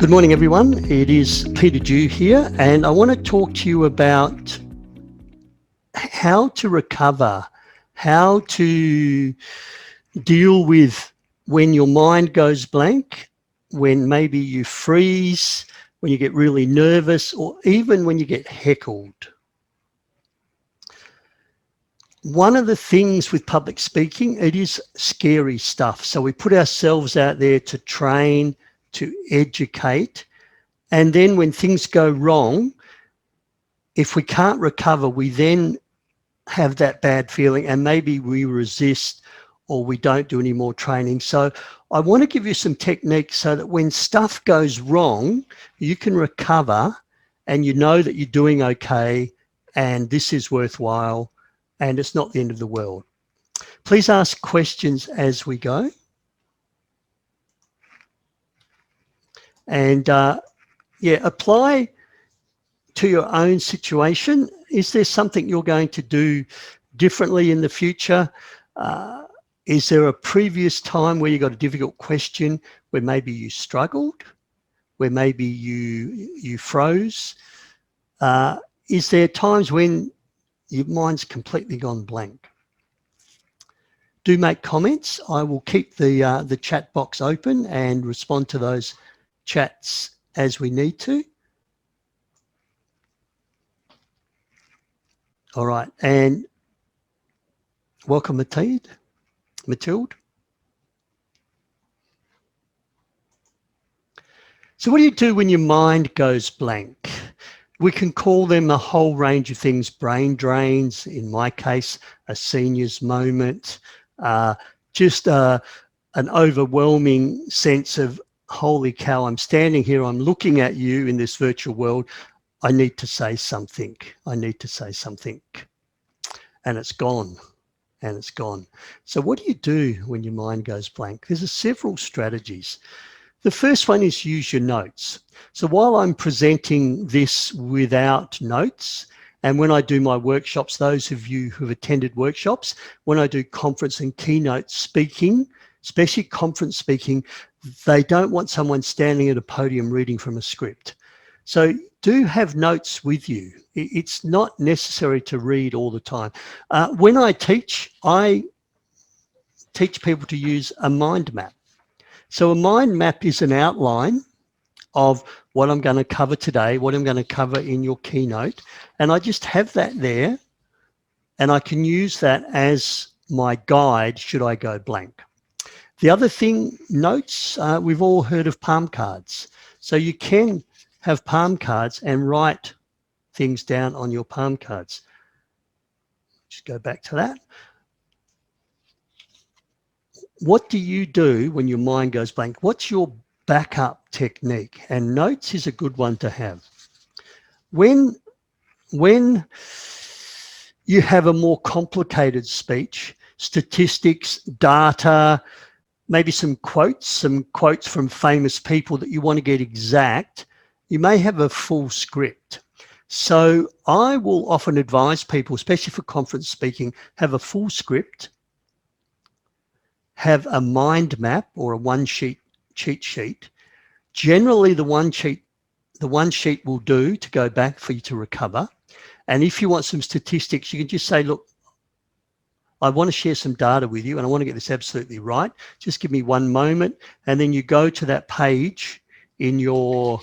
Good morning, everyone. It is Peter Dew here, and I want to talk to you about how to recover, how to deal with when your mind goes blank, when maybe you freeze, when you get really nervous, or even when you get heckled. One of the things with public speaking, it is scary stuff. So we put ourselves out there to train, to educate. And then when things go wrong, if we can't recover, we then have that bad feeling and maybe we resist or we don't do any more training. So I want to give you some techniques so that when stuff goes wrong, you can recover and you know that you're doing okay and this is worthwhile and it's not the end of the world. Please ask questions as we go. And apply to your own situation. Is there something you're going to do differently in the future? Is there a previous time where you got a difficult question, where maybe you struggled, where maybe you froze? Is there times when your mind's completely gone blank? Do make comments. I will keep the chat box open and respond to those chats as we need to. All right, and welcome, Mathilde. So what do you do when your mind goes blank? We can call them a whole range of things: brain drains, in my case, a senior's moment, just an overwhelming sense of, holy cow, I'm standing here, I'm looking at you in this virtual world. I need to say something. I need to say something. And it's gone. And it's gone. So what do you do when your mind goes blank? There's several strategies. The first one is use your notes. So while I'm presenting this without notes, and when I do my workshops, those of you who've attended workshops, when I do conference and keynote speaking, especially conference speaking, they don't want someone standing at a podium reading from a script. So do have notes with you. It's not necessary to read all the time. When I teach people to use a mind map. So a mind map is an outline of what I'm going to cover today, what I'm going to cover in your keynote. And I just have that there and I can use that as my guide should I go blank. The other thing, notes, we've all heard of palm cards. So you can have palm cards and write things down on your palm cards. Just go back to that. What do you do when your mind goes blank? What's your backup technique? And notes is a good one to have. When you have a more complicated speech, statistics, data, maybe some quotes from famous people that you want to get exact, you may have a full script. So I will often advise people, especially for conference speaking, have a full script, have a mind map or a cheat sheet. Generally, the one sheet will do to go back for you to recover. And if you want some statistics, you can just say, look, I want to share some data with you and I want to get this absolutely right. Just give me one moment. And then you go to that page in your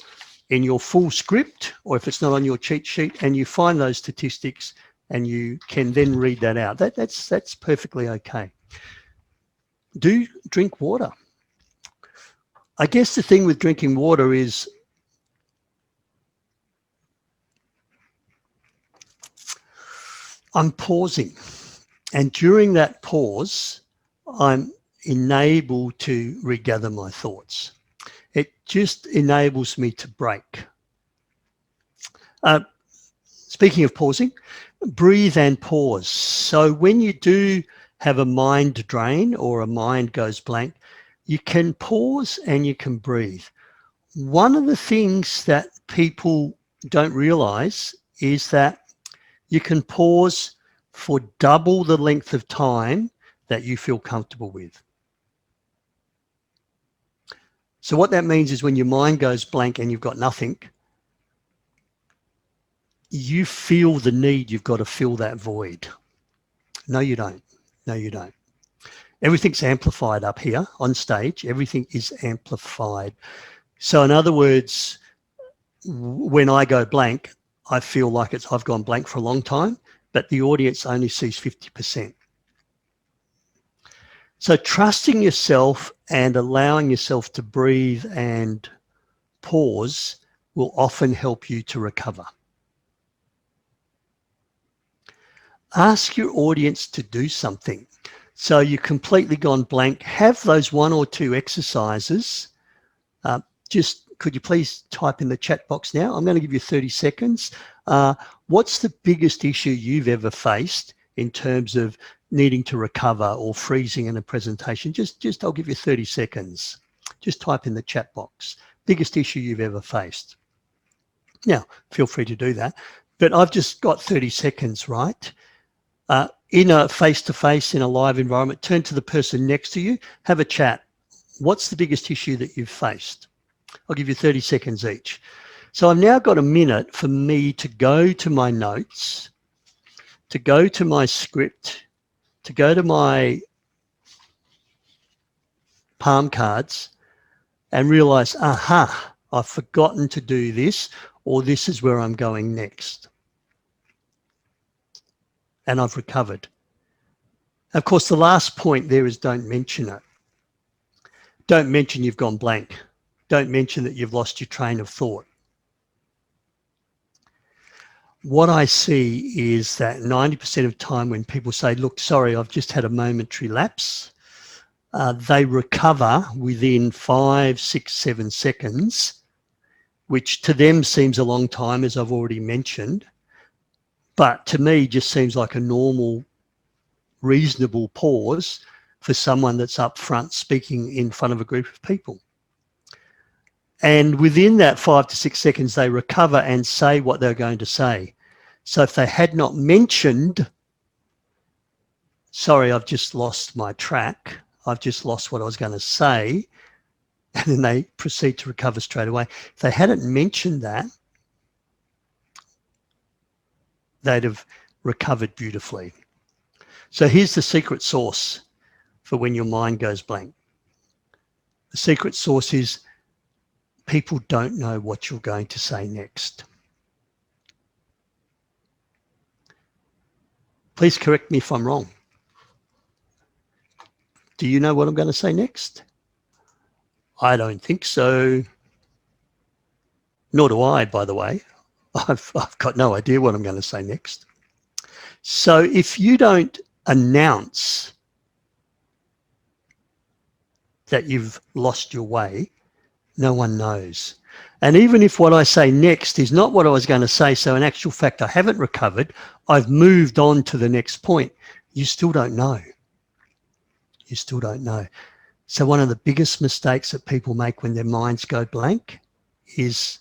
full script, or if it's not on your cheat sheet, and you find those statistics and you can then read that out. That's perfectly okay. Do drink water. I guess the thing with drinking water is I'm pausing. And during that pause, I'm enabled to regather my thoughts. It just enables me to break. Speaking of pausing, breathe and pause. So when you do have a mind drain or a mind goes blank, you can pause and you can breathe. One of the things that people don't realize is that you can pause for double the length of time that you feel comfortable with. So what that means is when your mind goes blank and you've got nothing, you feel the need, you've got to fill that void. No, you don't. No, you don't. Everything's amplified up here on stage. Everything is amplified. So in other words, when I go blank, I feel like I've gone blank for a long time, but the audience only sees 50%. So trusting yourself and allowing yourself to breathe and pause will often help you to recover. Ask your audience to do something. So you've completely gone blank. Have those 1 or 2 exercises. Could you please type in the chat box now? I'm going to give you 30 seconds. What's the biggest issue you've ever faced in terms of needing to recover or freezing in a presentation? Just I'll give you 30 seconds. Just type in the chat box. Biggest issue you've ever faced. Now, feel free to do that. But I've just got 30 seconds, right? In a face-to-face, in a live environment, turn to the person next to you, have a chat. What's the biggest issue that you've faced? I'll give you 30 seconds each. So I've now got a minute for me to go to my notes, to go to my script, to go to my palm cards and realize, aha, I've forgotten to do this, or this is where I'm going next. And I've recovered. Of course, the last point there is don't mention it. Don't mention you've gone blank. Don't mention that you've lost your train of thought. What I see is that 90% of time when people say, look, sorry, I've just had a momentary lapse, they recover within 5, 6, 7 seconds, which to them seems a long time, as I've already mentioned, but to me just seems like a normal, reasonable pause for someone that's up front speaking in front of a group of people. And within that 5 to 6 seconds, they recover and say what they're going to say. So if they had not mentioned, sorry, I've just lost my track, I've just lost what I was going to say, and then they proceed to recover straight away. If they hadn't mentioned that, they'd have recovered beautifully. So here's the secret sauce for when your mind goes blank. The secret sauce is people don't know what you're going to say next. Please correct me if I'm wrong. Do you know what I'm going to say next? I don't think so. Nor do I, by the way. I've got no idea what I'm going to say next. So if you don't announce that you've lost your way, no one knows. And even if what I say next is not what I was going to say, so in actual fact, I haven't recovered, I've moved on to the next point, you still don't know. You still don't know. So one of the biggest mistakes that people make when their minds go blank is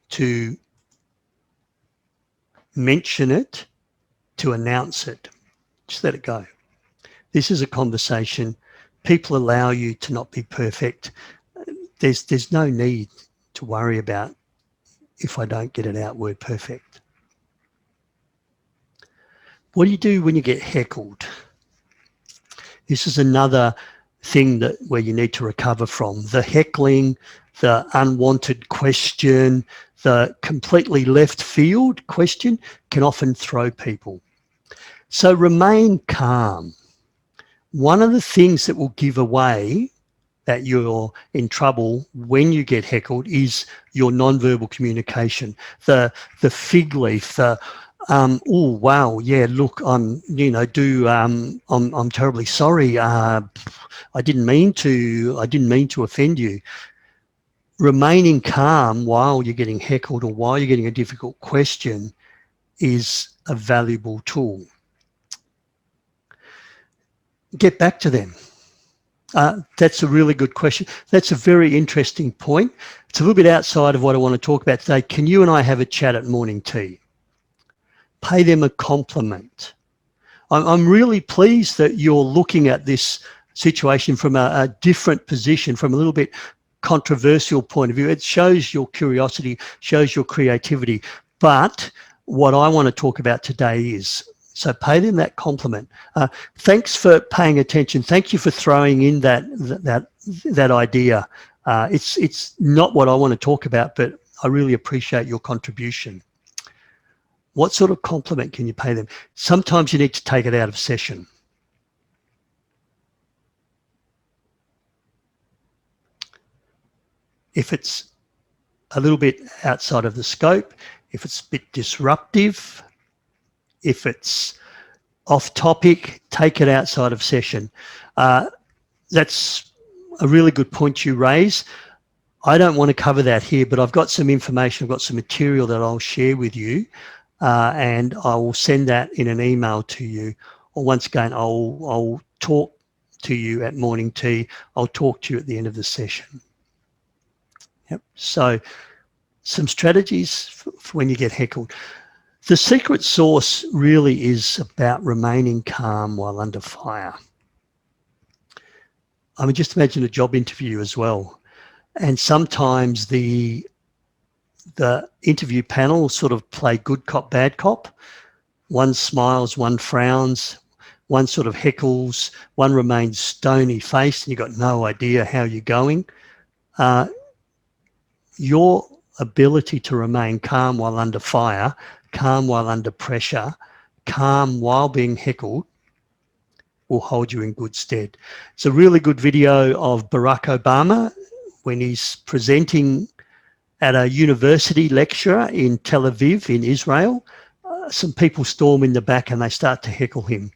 to mention it, to announce it. Just let it go. This is a conversation. People allow you to not be perfect. There's no need to worry about if I don't get it out word perfect. What do you do when you get heckled? This is another thing where you need to recover from. The heckling, the unwanted question, the completely left field question can often throw people. So remain calm. One of the things that will give away that you're in trouble when you get heckled is your nonverbal communication. The fig leaf, oh wow, yeah, look, I'm terribly sorry. I didn't mean to offend you. Remaining calm while you're getting heckled or while you're getting a difficult question is a valuable tool. Get back to them. That's a really good question. That's a very interesting point. It's a little bit outside of what I want to talk about today. Can you and I have a chat at morning tea? Pay them a compliment. I'm really pleased that you're looking at this situation from a different position, from a little bit controversial point of view. It shows your curiosity, shows your creativity. But what I want to talk about today is, so pay them that compliment. Thanks for paying attention. Thank you for throwing in that idea. It's not what I want to talk about, but I really appreciate your contribution. What sort of compliment can you pay them? Sometimes you need to take it out of session. If it's a little bit outside of the scope, if it's a bit disruptive, if it's off topic, take it outside of session. That's a really good point you raise. I don't want to cover that here, but I've got some information, I've got some material that I'll share with you, and I will send that in an email to you. Or once again, I'll talk to you at morning tea. I'll talk to you at the end of the session. Yep. So some strategies for when you get heckled. The secret sauce really is about remaining calm while under fire. I mean, just imagine a job interview as well. And sometimes the interview panel sort of play good cop, bad cop. One smiles, one frowns, one sort of heckles, one remains stony faced, and you've got no idea how you're going. Your ability to remain calm while under fire, calm while under pressure, calm while being heckled will hold you in good stead. It's a really good video of Barack Obama when he's presenting at a university lecture in Tel Aviv in Israel. Some people storm in the back and they start to heckle him.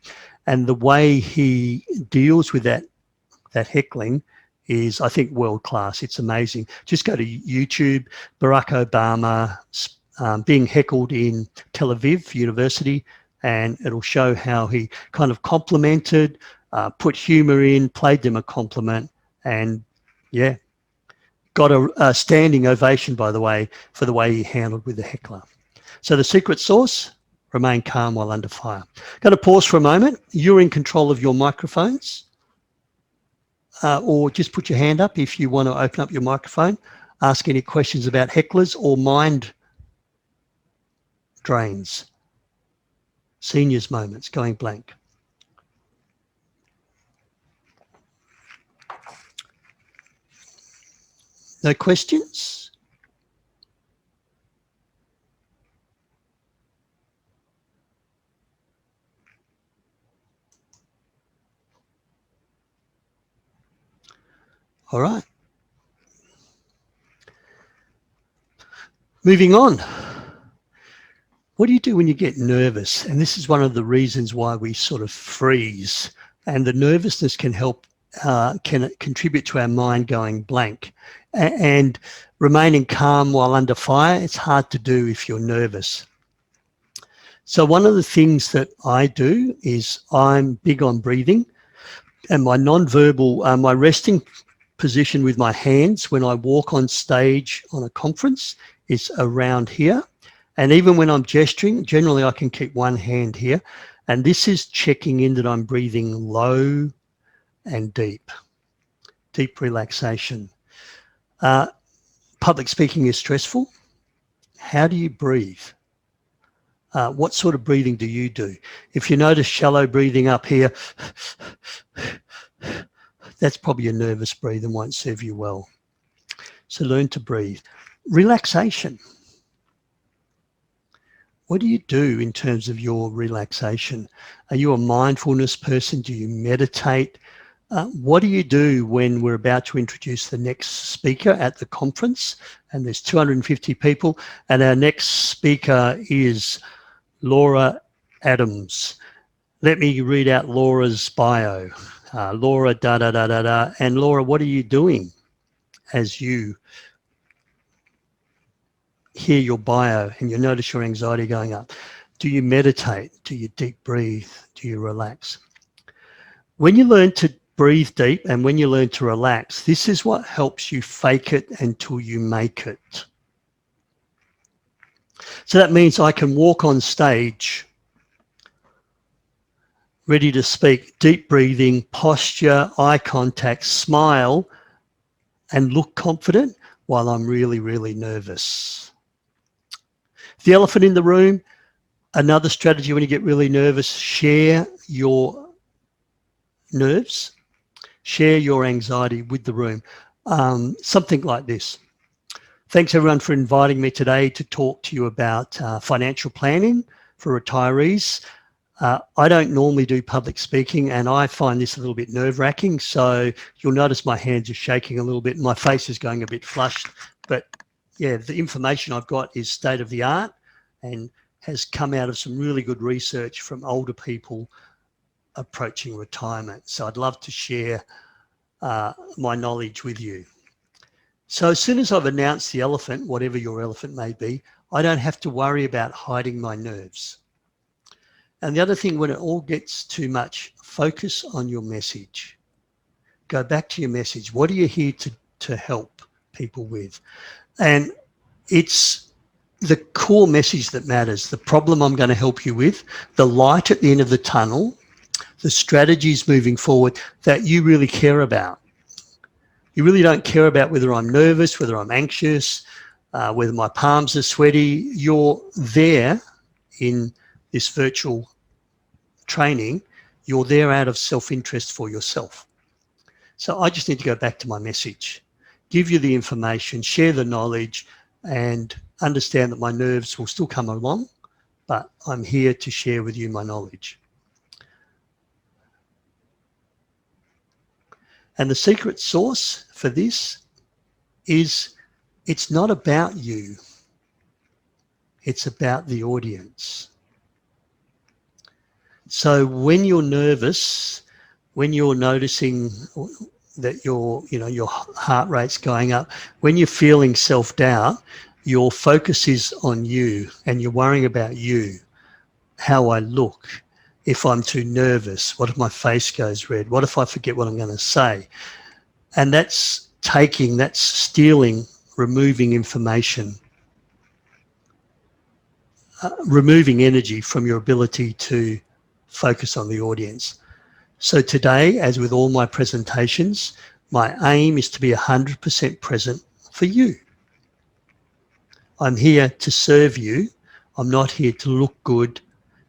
And the way he deals with that heckling is, I think, world class. It's amazing. Just go to YouTube, Barack Obama being heckled in Tel Aviv University, and it'll show how he kind of complimented, put humor in, played them a compliment, and yeah, got a standing ovation, by the way, for the way he handled with the heckler. So the secret sauce, remain calm while under fire. Going to pause for a moment. You're in control of your microphones. Or just put your hand up if you want to open up your microphone, ask any questions about hecklers or mind drains, seniors moments, going blank. No questions? All right. Moving on. What do you do when you get nervous? And this is one of the reasons why we sort of freeze. And the nervousness can help, can contribute to our mind going blank. And remaining calm while under fire, it's hard to do if you're nervous. So one of the things that I do is I'm big on breathing, and my non-verbal, my resting position with my hands when I walk on stage on a conference is around here. And even when I'm gesturing, generally I can keep one hand here. And this is checking in that I'm breathing low and deep relaxation. Public speaking is stressful. How do you breathe? What sort of breathing do you do? If you notice shallow breathing up here, that's probably a nervous breathe and won't serve you well. So learn to breathe. Relaxation. What do you do in terms of your relaxation? Are you a mindfulness person? Do you meditate? What do you do when we're about to introduce the next speaker at the conference? And there's 250 people. And our next speaker is Laura Adams. Let me read out Laura's bio. Laura, da-da-da-da-da. And Laura, what are you doing as you hear your bio and you notice your anxiety going up? Do you meditate? Do you deep breathe? Do you relax? When you learn to breathe deep and when you learn to relax, this is what helps you fake it until you make it. So that means I can walk on stage Ready to speak. Deep breathing, posture, eye contact, smile, and look confident while I'm really, really nervous. The elephant in the room, another strategy when you get really nervous, share your nerves, share your anxiety with the room. Something like this. Thanks everyone for inviting me today to talk to you about financial planning for retirees. I don't normally do public speaking and I find this a little bit nerve-wracking. So you'll notice my hands are shaking a little bit. My face is going a bit flushed. But yeah, the information I've got is state of the art and has come out of some really good research from older people approaching retirement. So I'd love to share my knowledge with you. So as soon as I've announced the elephant, whatever your elephant may be, I don't have to worry about hiding my nerves. And the other thing, when it all gets too much, focus on your message. Go back to your message. What are you here to help people with? And it's the core message that matters, the problem I'm going to help you with, the light at the end of the tunnel, the strategies moving forward that you really care about. You really don't care about whether I'm nervous, whether I'm anxious, whether my palms are sweaty. You're there in this virtual training. You're there out of self-interest for yourself. So I just need to go back to my message, give you the information, share the knowledge, and understand that my nerves will still come along, but I'm here to share with you my knowledge. And the secret sauce for this is it's not about you. It's about the audience. So when you're nervous, when you're noticing that your heart rate's going up, when you're feeling self-doubt, your focus is on you and you're worrying about you, how I look. If I'm too nervous, what if my face goes red? What if I forget what I'm going to say? And that's stealing, removing information, removing energy from your ability to focus on the audience. So today, as with all my presentations, my aim is to be 100% present for you. I'm here to serve you. I'm not here to look good,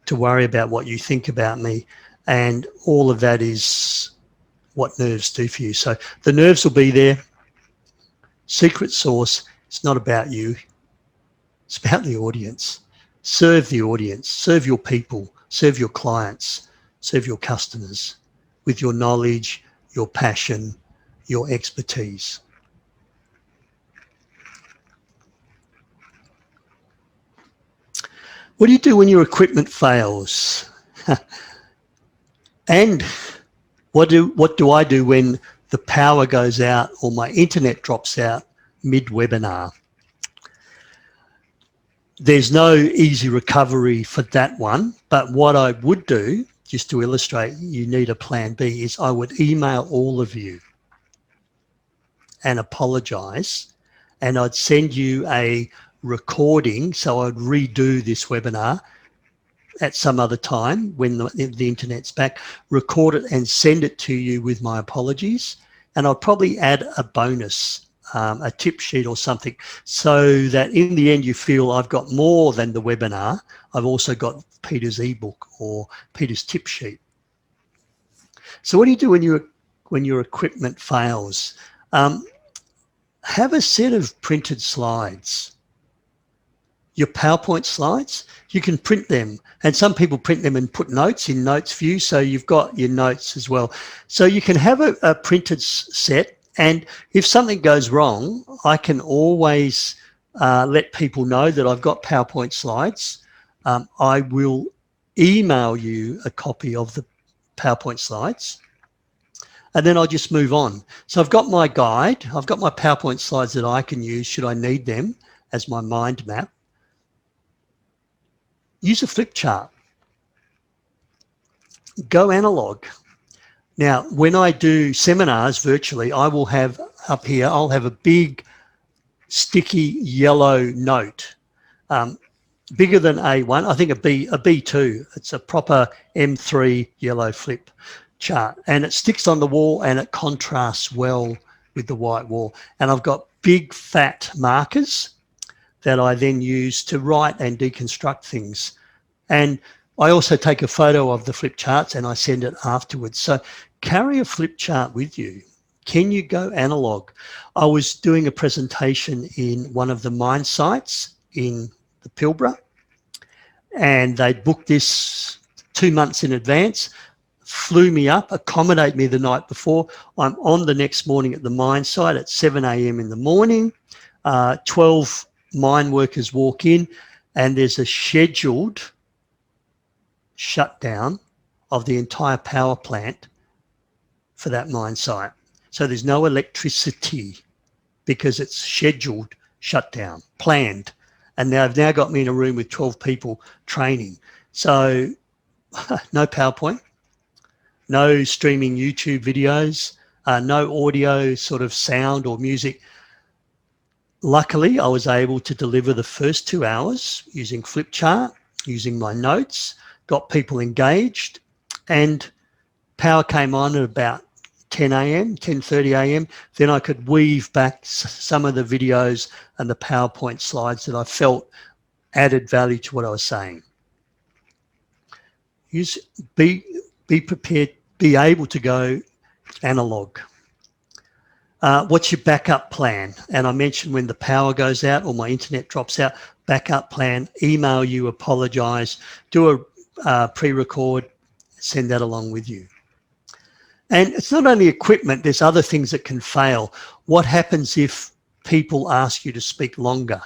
to worry about what you think about me. And all of that is what nerves do for you. So the nerves will be there. Secret sauce, it's not about you. It's about the audience. Serve the audience, serve your people, serve your clients, serve your customers with your knowledge, your passion, your expertise. What do you do when your equipment fails? And what do I do when the power goes out or my internet drops out mid-webinar? There's no easy recovery for that one, but what I would do, just to illustrate you need a plan B, is I would email all of you and apologize, and I'd send you a recording, so I'd redo this webinar at some other time when the internet's back, record it and send it to you with my apologies, and I'll probably add a bonus, a tip sheet or something, so that in the end you feel I've got more than the webinar. I've also got Peter's ebook or Peter's tip sheet. So what do you do when your equipment fails? Have a set of printed slides. Your PowerPoint slides, you can print them, and some people print them and put notes in notes view, so you've got your notes as well. So you can have a printed set, and if something goes wrong, I can always let people know that I've got PowerPoint slides. I will email you a copy of the PowerPoint slides, and then I'll just move on. So I've got my guide, I've got my PowerPoint slides that I can use should I need them as my mind map. Use a flip chart. Go analog. Now, when I do seminars virtually, I will have up here, I'll have a big sticky yellow note. bigger than A1. I think a B2. It's a proper M3 yellow flip chart, and it sticks on the wall and it contrasts well with the white wall. And I've got big fat markers that I then use to write and deconstruct things. And I also take a photo of the flip charts and I send it afterwards. So carry a flip chart with you. Can you go analog? I was doing a presentation in one of the mine sites in the Pilbara, and they booked this 2 months in advance, flew me up, accommodate me the night before. I'm on the next morning at the mine site at 7 a.m. in the morning. 12 mine workers walk in, and there's a scheduled shutdown of the entire power plant for that mine site. So there's no electricity because it's scheduled shutdown, planned. And they've now got me in a room with 12 people training. So no PowerPoint, no streaming YouTube videos, no audio sort of sound or music. Luckily, I was able to deliver the first 2 hours using flip chart, using my notes, got people engaged, and power came on at about 10 a.m., 10:30 a.m. Then I could weave back some of the videos and the PowerPoint slides that I felt added value to what I was saying. Be prepared, be able to go analog. What's your backup plan? And I mentioned when the power goes out or my internet drops out, backup plan, email you, apologize, do a pre-record, send that along with you. And it's not only equipment, there's other things that can fail. What happens if people ask you to speak longer?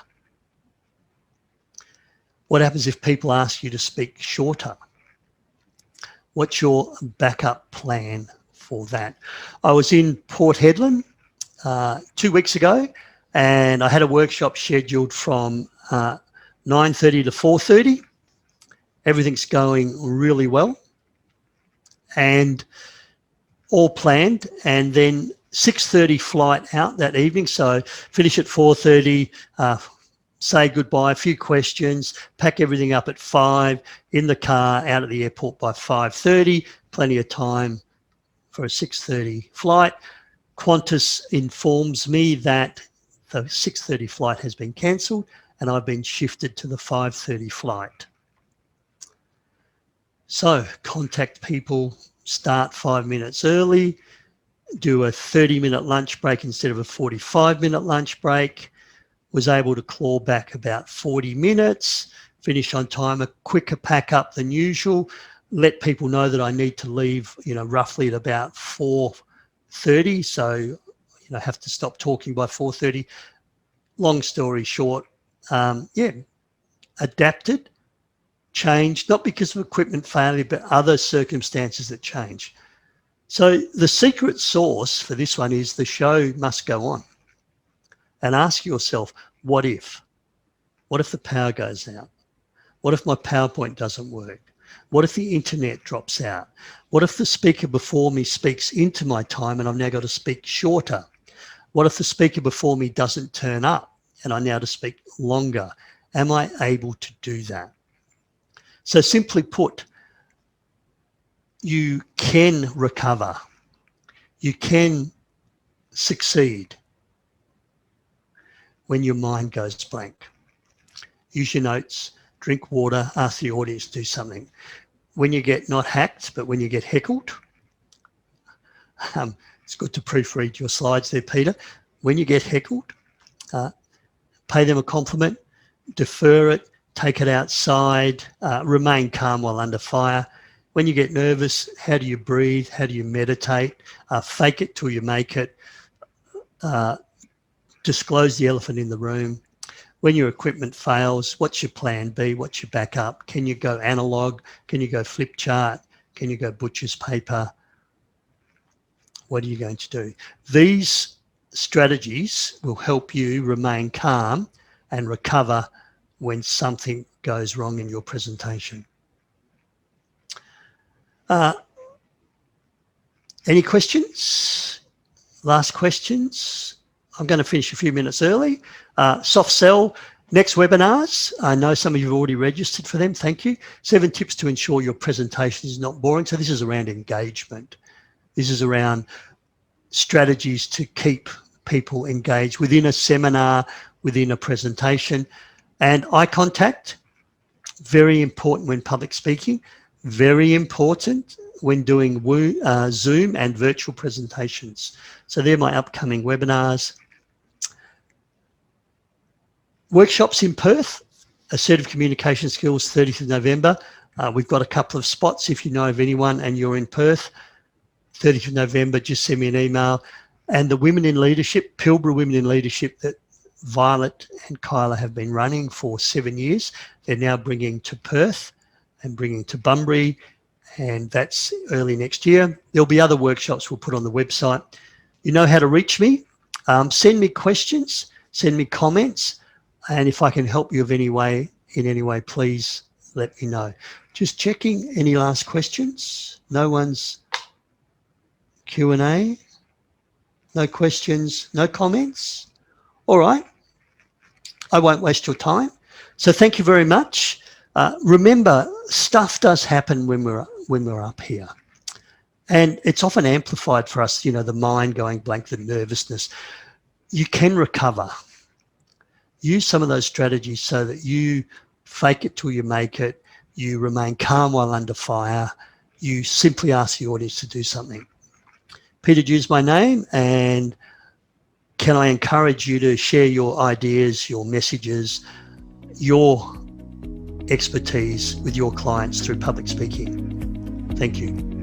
What happens if people ask you to speak shorter? What's your backup plan for that? I was in Port Hedland 2 weeks ago, and I had a workshop scheduled from 9:30 to 4:30. Everything's going really well and all planned. And then 6:30 flight out that evening. So finish at 4:30, say goodbye, a few questions, pack everything up at 5, in the car, out at the airport by 5:30, plenty of time for a 6:30 flight. Qantas informs me that the 6:30 flight has been cancelled and I've been shifted to the 5:30 flight. So contact people, start 5 minutes early, do a 30-minute lunch break instead of a 45-minute lunch break, was able to claw back about 40 minutes, finish on time, a quicker pack up than usual, let people know that I need to leave, roughly at about 4:30. So, have to stop talking by 4:30. Long story short, adapted, changed, not because of equipment failure, but other circumstances that change. So the secret sauce for this one is the show must go on. And ask yourself, what if? What if the power goes out? What if my PowerPoint doesn't work? What if the internet drops out? What if the speaker before me speaks into my time and I've now got to speak shorter? What if the speaker before me doesn't turn up and I now have to speak longer? Am I able to do that? So simply put, you can recover. You can succeed when your mind goes blank. Use your notes, drink water, ask the audience to do something. When you get not hacked, but when you get heckled, it's good to proofread your slides there, Peter. When you get heckled, pay them a compliment, defer it, take it outside, remain calm while under fire. When you get nervous, how do you breathe? How do you meditate? Fake it till you make it. Disclose the elephant in the room. When your equipment fails, what's your plan B? What's your backup? Can you go analog? Can you go flip chart? Can you go butcher's paper? What are you going to do? These strategies will help you remain calm and recover when something goes wrong in your presentation. Any questions? Last questions? I'm going to finish a few minutes early. Soft sell, Next webinars, I know some of you have already registered for them, thank you. 7 tips to ensure your presentation is not boring. So this is around engagement. This is around strategies to keep people engaged within a seminar, within a presentation. And eye contact, very important when public speaking, very important when doing Zoom and virtual presentations. So they're my upcoming webinars. Workshops in Perth, Assertive Communication Skills, 30th of November. We've got a couple of spots. If you know of anyone and you're in Perth, 30th of November, just send me an email. And the Women in Leadership, Pilbara Women in Leadership, that Violet and Kyla have been running for 7 years. They're now bringing to Perth and bringing to Bunbury, and that's early next year. There'll be other workshops we'll put on the website. You know how to reach me. Send me questions, send me comments, and if I can help you in any way, please let me know. Just checking, any last questions? No one's Q&A? No questions, no comments? All right, I won't waste your time. So thank you very much. Remember, stuff does happen when we're up here. And it's often amplified for us, you know, the mind going blank, the nervousness. You can recover. Use some of those strategies so that you fake it till you make it. You remain calm while under fire. You simply ask the audience to do something. Peter Dew's my name, and can I encourage you to share your ideas, your messages, your expertise with your clients through public speaking? Thank you.